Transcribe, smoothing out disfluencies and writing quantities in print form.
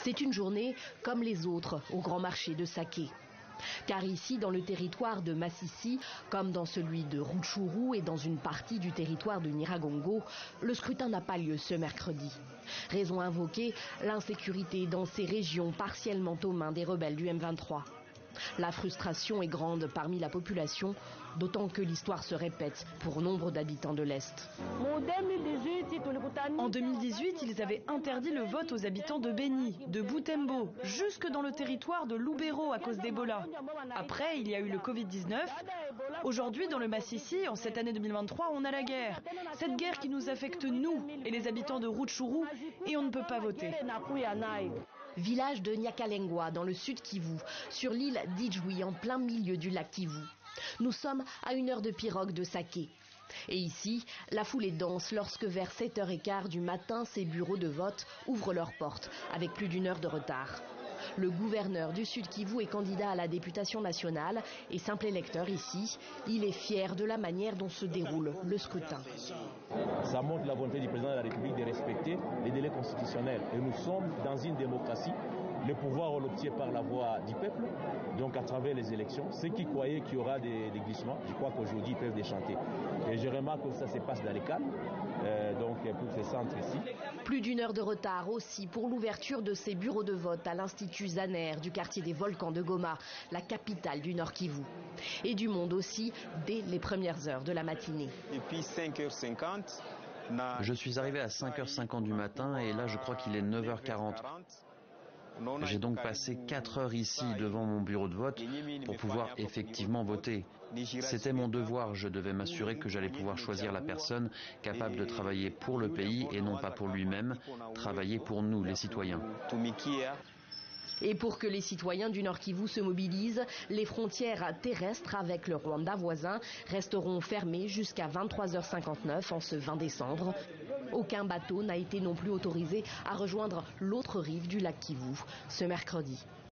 C'est une journée comme les autres au grand marché de Saké. Car ici, dans le territoire de Masisi, comme dans celui de Rutshuru et dans une partie du territoire de Nyiragongo, le scrutin n'a pas lieu ce mercredi. Raison invoquée, l'insécurité dans ces régions partiellement aux mains des rebelles du M23. La frustration est grande parmi la population, d'autant que l'histoire se répète pour nombre d'habitants de l'Est. En 2018, ils avaient interdit le vote aux habitants de Beni, de Butembo, jusque dans le territoire de Lubero à cause d'Ebola. Après, il y a eu le Covid-19. Aujourd'hui, dans le Masisi, en cette année 2023, on a la guerre. Cette guerre qui nous affecte, nous et les habitants de Rutshuru, et on ne peut pas voter. Village de Nyakalengwa, dans le sud Kivu, sur l'île d'Idjoui, en plein milieu du lac Kivu. Nous sommes à 1 heure de pirogue de Saké. Et ici, la foule est dense lorsque vers 7h15 du matin, ces bureaux de vote ouvrent leurs portes, avec plus d'1 heure de retard. Le gouverneur du Sud Kivu est candidat à la députation nationale et simple électeur ici. Il est fier de la manière dont se déroule le scrutin. Ça montre la volonté du président de la République de respecter les délais constitutionnels. Et nous sommes dans une démocratie. Le pouvoir, on l'obtient par la voix du peuple, donc à travers les élections. Ceux qui croyaient qu'il y aura des glissements, je crois qu'aujourd'hui, ils peuvent déchanter. Et je remarque que ça se passe dans les calmes, donc pour ce centre ici. Plus d'1 heure de retard aussi pour l'ouverture de ces bureaux de vote à l'Institut Zaner du quartier des Volcans de Goma, la capitale du Nord Kivu. Et du monde aussi dès les premières heures de la matinée. Depuis 5h50, je suis arrivé à 5h50 du matin et là je crois qu'il est 9h40. J'ai donc passé 4 heures ici devant mon bureau de vote pour pouvoir effectivement voter. C'était mon devoir, je devais m'assurer que j'allais pouvoir choisir la personne capable de travailler pour le pays et non pas pour lui-même, travailler pour nous, les citoyens. Et pour que les citoyens du Nord Kivu se mobilisent, les frontières terrestres avec le Rwanda voisin resteront fermées jusqu'à 23h59 en ce 20 décembre. Aucun bateau n'a été non plus autorisé à rejoindre l'autre rive du lac Kivu ce mercredi.